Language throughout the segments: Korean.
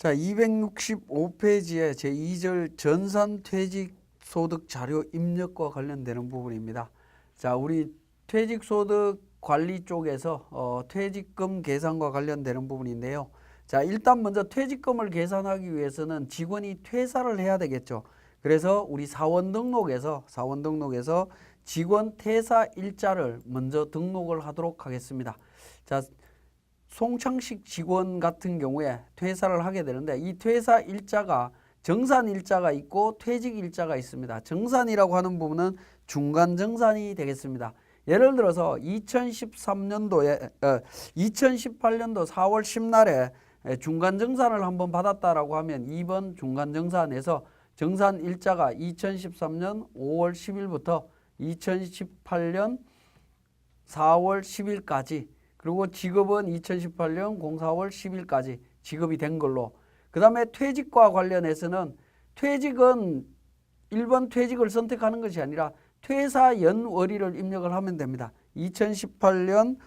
자, 265페이지에 제2절 전산퇴직소득 자료 입력과 관련되는 부분입니다. 자, 우리 퇴직소득 관리 쪽에서 퇴직금 계산과 관련되는 부분인데요. 자, 일단 먼저 퇴직금을 계산하기 위해서는 직원이 퇴사를 해야 되겠죠. 그래서 우리 사원 등록에서 직원 퇴사 일자를 먼저 등록을 하도록 하겠습니다. 자, 송창식 직원 같은 경우에 퇴사를 하게 되는데 이 퇴사 일자가 정산 일자가 있고 퇴직 일자가 있습니다. 정산이라고 하는 부분은 중간 정산이 되겠습니다. 예를 들어서 2018년도 4월 10날에 중간 정산을 한번 받았다라고 하면 이번 중간 정산에서 정산 일자가 2013년 5월 10일부터 2018년 4월 10일까지 그리고 지급은 2018년 04월 10일까지 지급이 된 걸로. 그 다음에 퇴직과 관련해서는 퇴직은 1번 퇴직을 선택하는 것이 아니라 퇴사 연월일을 입력을 하면 됩니다. 2018년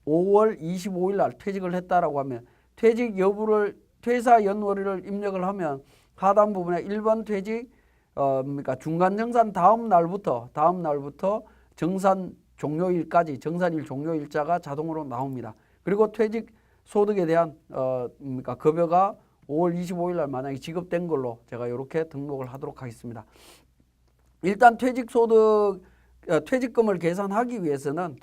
5월 25일 날 퇴직을 했다라고 하면 퇴직 여부를 퇴사 연월일을 입력을 하면 하단 부분에 1번 퇴직 중간 정산 다음 날부터 정산 종료일까지 정산일 종료일자가 자동으로 나옵니다. 그리고 퇴직 소득에 대한 급여가 5월 25일 날 만약에 지급된 걸로 제가 이렇게 등록을 하도록 하겠습니다. 일단 퇴직금을 계산하기 위해서는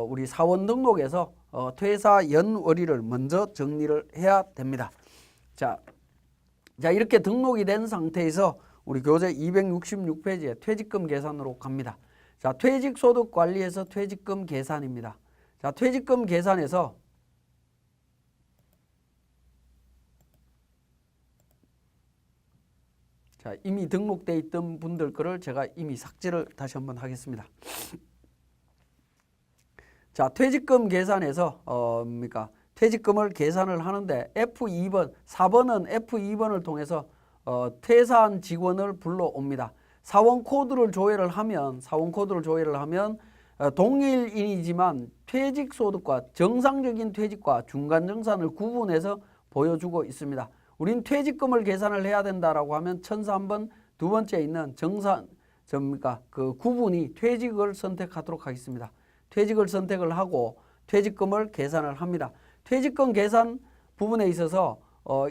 우리 사원 등록에서 퇴사 연월일을 먼저 정리를 해야 됩니다. 자, 이렇게 등록이 된 상태에서 우리 교재 266페이지에 퇴직금 계산으로 갑니다. 자, 퇴직소득 관리에서 퇴직금 계산입니다. 자, 퇴직금 계산에서 자, 이미 등록되어 있던 분들 거를 제가 이미 삭제를 다시 한번 하겠습니다. 자, 퇴직금 계산에서 퇴직금을 계산을 하는데 F2번, 4번은 F2번을 통해서 퇴사한 직원을 불러옵니다. 사원 코드를 조회를 하면 동일인이지만 퇴직 소득과 정상적인 퇴직과 중간 정산을 구분해서 보여주고 있습니다. 우린 퇴직금을 계산을 해야 된다라고 하면 1003번 두 번째에 있는 그 구분이 퇴직을 선택하도록 하겠습니다. 퇴직을 선택을 하고 퇴직금을 계산을 합니다. 퇴직금 계산 부분에 있어서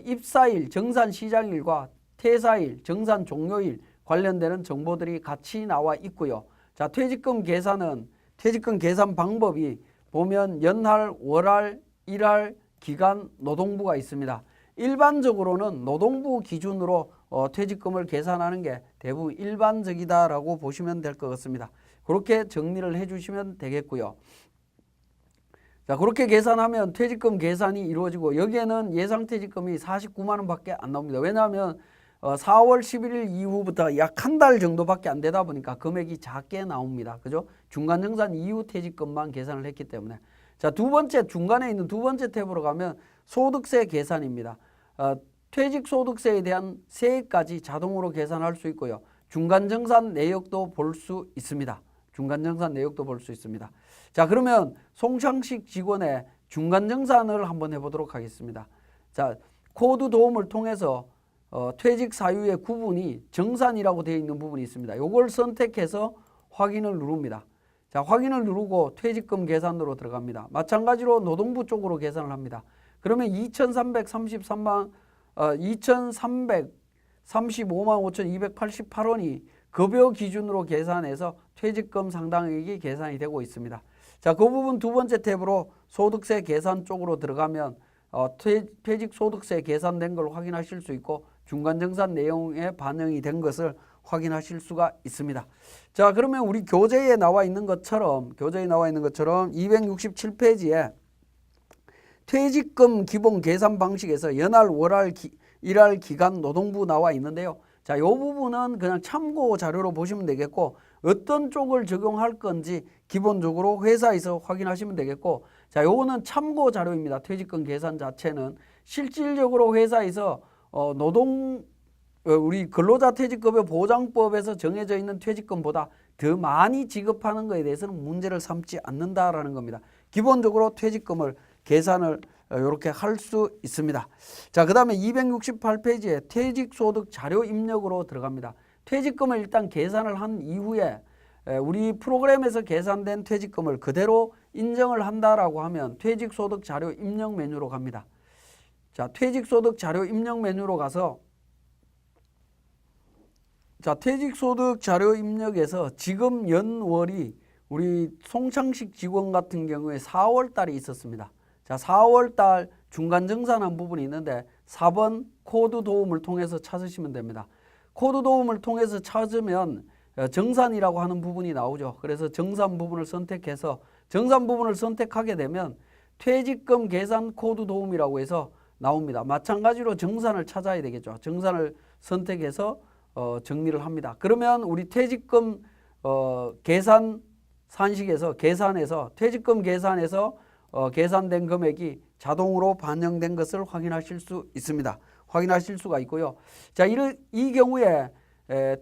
입사일, 정산 시작일과 퇴사일, 정산 종료일 관련되는 정보들이 같이 나와 있고요. 자, 퇴직금 계산 방법이 보면 연할, 월할, 일할, 기간, 노동부가 있습니다. 일반적으로는 노동부 기준으로 퇴직금을 계산하는 게 대부분 일반적이다라고 보시면 될 것 같습니다. 그렇게 정리를 해주시면 되겠고요. 자, 그렇게 계산하면 퇴직금 계산이 이루어지고 여기에는 예상퇴직금이 49만 원밖에 안 나옵니다. 왜냐하면 4월 11일 이후부터 약 한 달 정도밖에 안 되다 보니까 금액이 작게 나옵니다. 그죠? 중간정산 이후 퇴직금만 계산을 했기 때문에. 자, 중간에 있는 두 번째 탭으로 가면 소득세 계산입니다. 퇴직소득세에 대한 세액까지 자동으로 계산할 수 있고요. 중간정산 내역도 볼 수 있습니다. 자, 그러면 송창식 직원의 중간정산을 한번 해보도록 하겠습니다. 자, 코드 도움을 통해서 퇴직 사유의 구분이 정산이라고 되어 있는 부분이 있습니다. 이걸 선택해서 확인을 누릅니다. 자, 확인을 누르고 퇴직금 계산으로 들어갑니다. 마찬가지로 노동부 쪽으로 계산을 합니다. 그러면 2,335만 5,288원이 급여 기준으로 계산해서 퇴직금 상당액이 계산이 되고 있습니다. 자, 그 부분 두 번째 탭으로 소득세 계산 쪽으로 들어가면 퇴직 소득세 계산된 걸 확인하실 수 있고 중간정산 내용에 반영이 된 것을 확인하실 수가 있습니다. 자, 그러면 우리 교재에 나와 있는 것처럼 267페이지에 퇴직금 기본 계산 방식에서 연할, 월할, 일할, 기간, 노동부 나와 있는데요. 자, 이 부분은 그냥 참고 자료로 보시면 되겠고 어떤 쪽을 적용할 건지 기본적으로 회사에서 확인하시면 되겠고, 자, 요거는 참고 자료입니다. 퇴직금 계산 자체는 실질적으로 회사에서 우리 근로자 퇴직급여 보장법에서 정해져 있는 퇴직금보다 더 많이 지급하는 것에 대해서는 문제를 삼지 않는다라는 겁니다. 기본적으로 퇴직금을 계산을 이렇게 할 수 있습니다. 자, 그 다음에 268페이지에 퇴직소득 자료 입력으로 들어갑니다. 퇴직금을 일단 계산을 한 이후에 우리 프로그램에서 계산된 퇴직금을 그대로 인정을 한다라고 하면 퇴직소득 자료 입력 메뉴로 갑니다. 자, 퇴직소득 자료 입력 메뉴로 가서 자, 퇴직소득 자료 입력에서 지금 연월이 우리 송창식 직원 같은 경우에 4월 달이 있었습니다. 자, 4월 달 중간정산한 부분이 있는데 4번 코드 도움을 통해서 찾으시면 됩니다. 코드 도움을 통해서 찾으면 정산이라고 하는 부분이 나오죠. 그래서 정산 부분을 선택해서 정산 부분을 선택하게 되면 퇴직금 계산 코드 도움이라고 해서 나옵니다. 마찬가지로 정산을 찾아야 되겠죠. 정산을 선택해서 정리를 합니다. 그러면 우리 퇴직금 계산 산식에서 계산해서 퇴직금 계산에서 계산된 금액이 자동으로 반영된 것을 확인하실 수 있습니다. 확인하실 수가 있고요. 자, 이 경우에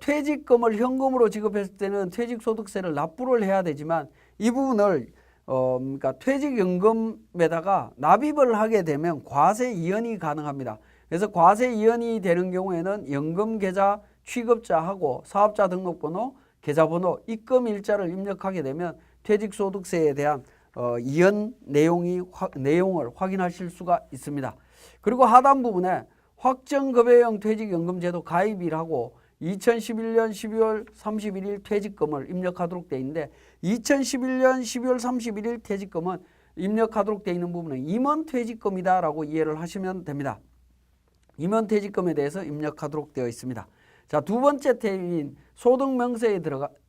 퇴직금을 현금으로 지급했을 때는 퇴직소득세를 납부를 해야 되지만 이 부분을 그러니까 퇴직연금에다가 납입을 하게 되면 과세 이연이 가능합니다. 그래서 과세 이연이 되는 경우에는 연금계좌 취급자하고 사업자 등록번호, 계좌번호, 입금일자를 입력하게 되면 퇴직소득세에 대한 이연 내용을 확인하실 수가 있습니다. 그리고 하단 부분에 확정급여형 퇴직연금제도 가입일하고 2011년 12월 31일 퇴직금을 입력하도록 되어 있는데 2011년 12월 31일 퇴직금은 입력하도록 되어 있는 부분은 임원퇴직금이다라고 이해를 하시면 됩니다. 임원퇴직금에 대해서 입력하도록 되어 있습니다. 자, 두 번째 탭인 소득명세에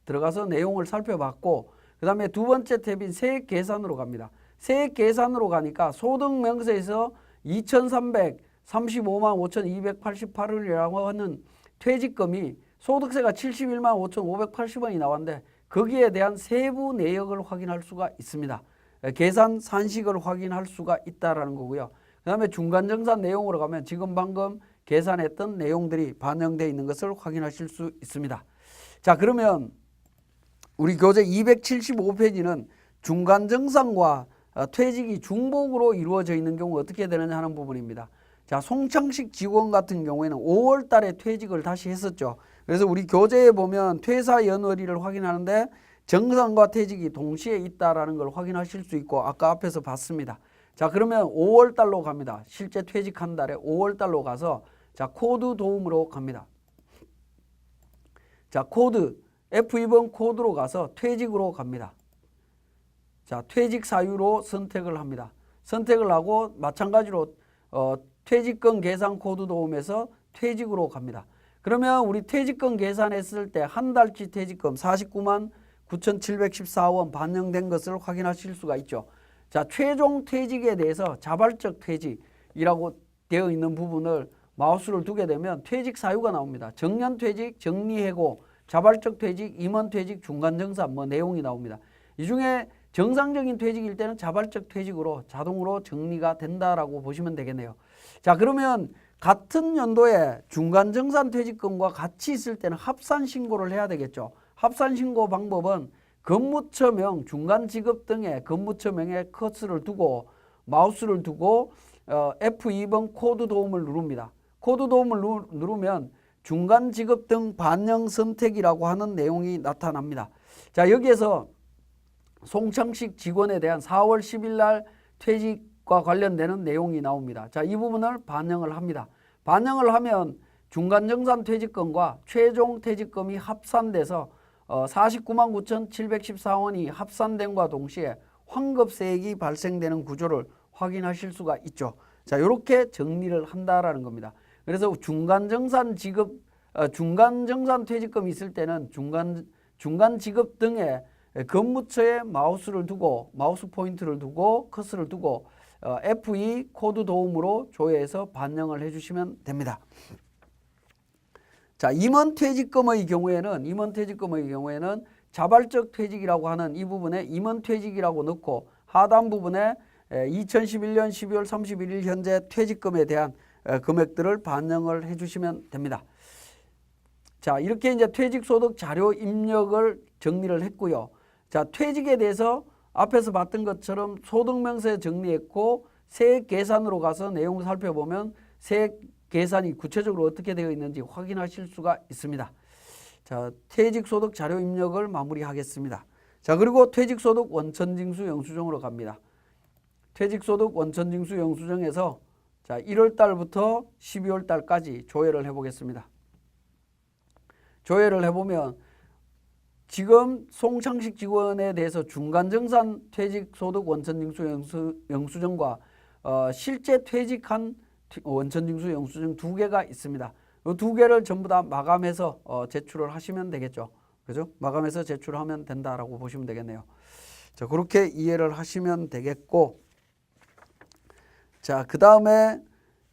들어가서 내용을 살펴봤고 그 다음에 두 번째 탭인 세액계산으로 갑니다. 세액계산으로 가니까 소득명세에서 2,335만 5,288원이라고 하는 퇴직금이 소득세가 71만 5,580원이 나왔는데 거기에 대한 세부 내역을 확인할 수가 있습니다. 계산 산식을 확인할 수가 있다는 거고요. 그 다음에 중간정산 내용으로 가면 지금 방금 계산했던 내용들이 반영되어 있는 것을 확인하실 수 있습니다. 자, 그러면 우리 교재 275페이지는 중간정산과 퇴직이 중복으로 이루어져 있는 경우 어떻게 되느냐 하는 부분입니다. 자, 송창식 직원 같은 경우에는 5월 달에 퇴직을 다시 했었죠. 그래서 우리 교재에 보면 퇴사 연월일을 확인하는데 정산과 퇴직이 동시에 있다라는 걸 확인하실 수 있고 아까 앞에서 봤습니다. 자, 그러면 5월 달로 갑니다. 실제 퇴직한 달에 5월 달로 가서 자, 코드 도움으로 갑니다. 자, 코드 F2번 코드로 가서 퇴직으로 갑니다. 자, 퇴직 사유로 선택을 합니다. 선택을 하고 마찬가지로 퇴직금 계산 코드 도움에서 퇴직으로 갑니다. 그러면 우리 퇴직금 계산했을 때 한 달치 퇴직금 49만 9,714원 반영된 것을 확인하실 수가 있죠. 자, 최종 퇴직에 대해서 자발적 퇴직이라고 되어 있는 부분을 마우스를 두게 되면 퇴직 사유가 나옵니다. 정년퇴직, 정리해고, 자발적 퇴직, 임원퇴직, 중간정산 내용이 나옵니다. 이 중에 정상적인 퇴직일 때는 자발적 퇴직으로 자동으로 정리가 된다라고 보시면 되겠네요. 자, 그러면 같은 연도에 중간정산 퇴직금과 같이 있을 때는 합산신고를 해야 되겠죠. 합산신고 방법은 근무처명, 중간지급 등의 근무처명에 커서를 두고 마우스를 두고 F2번 코드 도움을 누릅니다. 코드 도움을 누르면 중간지급 등 반영 선택이라고 하는 내용이 나타납니다. 자, 여기에서 송창식 직원에 대한 4월 10일 날 퇴직과 관련되는 내용이 나옵니다. 자, 이 부분을 반영을 합니다. 반영을 하면 중간정산 퇴직금과 최종 퇴직금이 합산돼서 49만 9,714원이 합산됨과 동시에 환급세액이 발생되는 구조를 확인하실 수가 있죠. 자, 이렇게 정리를 한다라는 겁니다. 그래서 중간정산 퇴직금이 있을 때는 중간 지급 등의 근무처에 마우스를 두고 마우스 포인트를 두고 커서를 두고 F2 코드 도움으로 조회해서 반영을 해주시면 됩니다. 자, 임원퇴직금의 경우에는 자발적 퇴직이라고 하는 이 부분에 임원퇴직이라고 넣고 하단 부분에 2011년 12월 31일 현재 퇴직금에 대한 금액들을 반영을 해주시면 됩니다. 자, 이렇게 이제 퇴직소득 자료 입력을 정리를 했고요. 자, 퇴직에 대해서 앞에서 봤던 것처럼 소득명세 정리했고 세액 계산으로 가서 내용을 살펴보면 세액 계산이 구체적으로 어떻게 되어 있는지 확인하실 수가 있습니다. 자, 퇴직소득 자료 입력을 마무리하겠습니다. 자, 그리고 퇴직소득 원천징수 영수증으로 갑니다. 퇴직소득 원천징수 영수증에서 자, 1월 달부터 12월 달까지 조회를 해보겠습니다. 조회를 해보면 지금 송창식 직원에 대해서 중간정산 퇴직소득 원천징수 영수증과 실제 퇴직한 원천징수 영수증 두 개가 있습니다. 이 두 개를 전부 다 마감해서 제출을 하시면 되겠죠. 그죠? 마감해서 제출하면 된다라고 보시면 되겠네요. 자, 그렇게 이해를 하시면 되겠고, 자, 그 다음에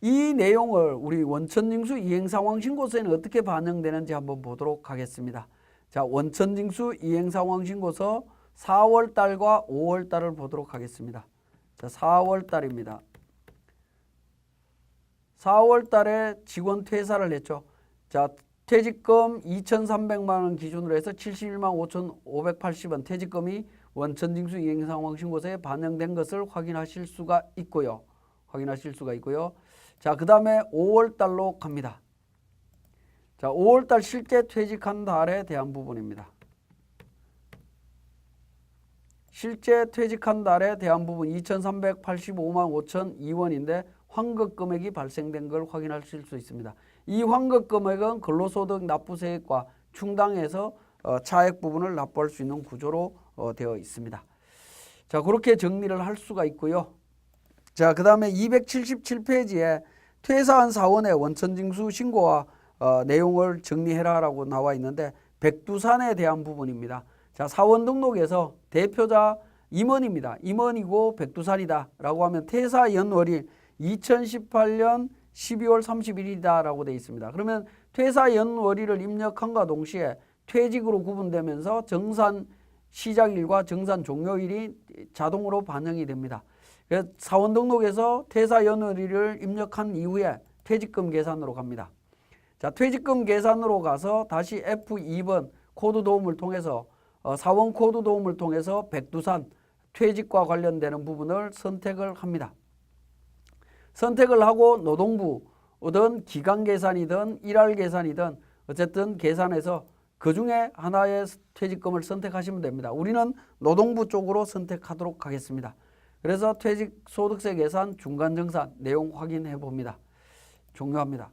이 내용을 우리 원천징수 이행상황신고서에는 어떻게 반영되는지 한번 보도록 하겠습니다. 자, 원천징수 이행상황신고서 4월 달과 5월 달을 보도록 하겠습니다. 자, 4월 달입니다. 4월 달에 직원 퇴사를 했죠. 자, 퇴직금 2,300만 원 기준으로 해서 71만 5,580원 퇴직금이 원천징수 이행상황신고서에 반영된 것을 확인하실 수가 있고요. 자, 그 다음에 5월 달로 갑니다. 자, 5월 달 실제 퇴직한 달에 대한 부분입니다. 실제 퇴직한 달에 대한 부분 2,385만 5,002원인데 환급 금액이 발생된 걸 확인하실 수 있습니다. 이 환급 금액은 근로소득 납부세액과 충당해서 차액 부분을 납부할 수 있는 구조로 되어 있습니다. 자, 그렇게 정리를 할 수가 있고요. 자, 그 다음에 277페이지에 퇴사한 사원의 원천징수 신고와 내용을 정리해라라고 나와 있는데 백두산에 대한 부분입니다. 자, 사원 등록에서 대표자 임원입니다. 임원이고 백두산이다 라고 하면 퇴사 연월일 2018년 12월 30일이다 라고 되어 있습니다. 그러면 퇴사 연월일을 입력함과 동시에 퇴직으로 구분되면서 정산 시작일과 정산 종료일이 자동으로 반영이 됩니다. 사원 등록에서 퇴사 연월일을 입력한 이후에 퇴직금 계산으로 갑니다. 자, 퇴직금 계산으로 가서 다시 F2번 코드 도움을 통해서 사원 코드 도움을 통해서 백두산 퇴직과 관련되는 부분을 선택을 합니다. 선택을 하고 노동부든 기간 계산이든 일할 계산이든 어쨌든 계산해서 그 중에 하나의 퇴직금을 선택하시면 됩니다. 우리는 노동부 쪽으로 선택하도록 하겠습니다. 그래서 퇴직소득세 계산 중간정산 내용 확인해 봅니다. 종료합니다.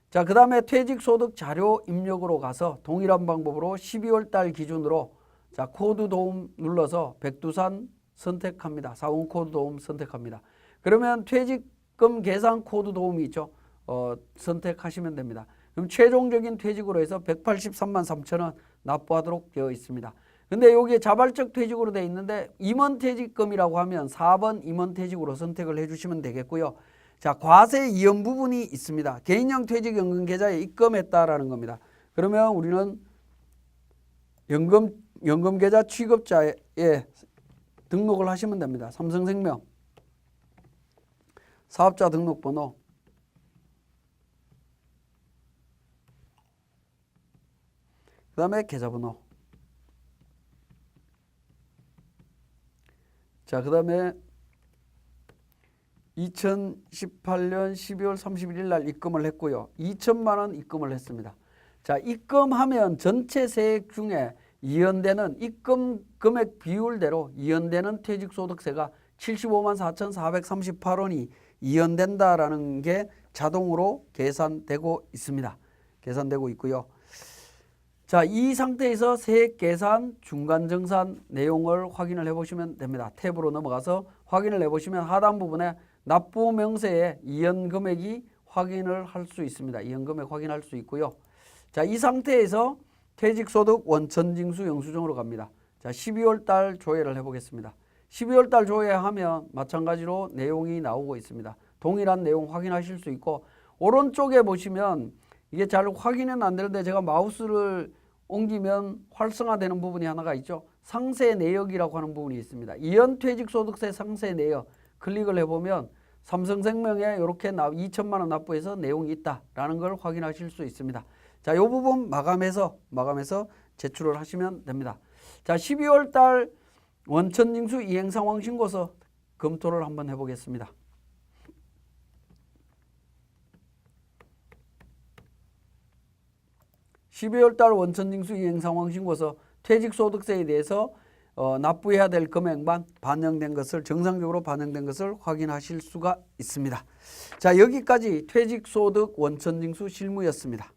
자, 그 다음에 퇴직소득 자료 입력으로 가서 동일한 방법으로 12월 달 기준으로 자, 코드 도움 눌러서 백두산 선택합니다. 사원 코드 도움 선택합니다. 그러면 퇴직금 계산 코드 도움이 있죠. 선택하시면 됩니다. 그럼 최종적인 퇴직으로 해서 183만 3천원 납부하도록 되어 있습니다. 근데 여기에 자발적 퇴직으로 되어 있는데 임원퇴직금이라고 하면 4번 임원퇴직으로 선택을 해주시면 되겠고요. 자, 과세 이연 부분이 있습니다. 개인형 퇴직연금 계좌에 입금했다라는 겁니다. 그러면 우리는 연금 계좌 취급자에 등록을 하시면 됩니다. 삼성생명 사업자 등록번호 그 다음에 계좌번호 자, 그 다음에 2018년 12월 31일 날 입금을 했고요. 2천만 원 입금을 했습니다. 자, 입금하면 전체 세액 중에 이연되는 입금 금액 비율대로 이연되는 퇴직소득세가 75만 4,438원이 이연된다라는 게 자동으로 계산되고 있습니다. 계산되고 있고요. 자, 이 상태에서 세액 계산 중간정산 내용을 확인을 해보시면 됩니다. 탭으로 넘어가서 확인을 해보시면 하단 부분에 납부 명세에 이연 금액이 확인을 할 수 있습니다. 이연 금액 확인할 수 있고요. 자, 이 상태에서 퇴직소득 원천징수 영수증으로 갑니다. 자, 12월 달 조회를 해보겠습니다. 12월 달 조회하면 마찬가지로 내용이 나오고 있습니다. 동일한 내용 확인하실 수 있고 오른쪽에 보시면 이게 잘 확인은 안 되는데 제가 마우스를 옮기면 활성화되는 부분이 하나가 있죠. 상세 내역이라고 하는 부분이 있습니다. 이연퇴직소득세 상세 내역 클릭을 해보면 삼성생명에 이렇게 2천만 원 납부해서 내용이 있다라는 걸 확인하실 수 있습니다. 자, 이 부분 마감해서 제출을 하시면 됩니다. 자, 12월 달 원천징수 이행상황신고서 검토를 한번 해보겠습니다. 12월 달 원천징수 이행상황 신고서 퇴직소득세에 대해서 납부해야 될 금액만 반영된 것을 정상적으로 반영된 것을 확인하실 수가 있습니다. 자, 여기까지 퇴직소득 원천징수 실무였습니다.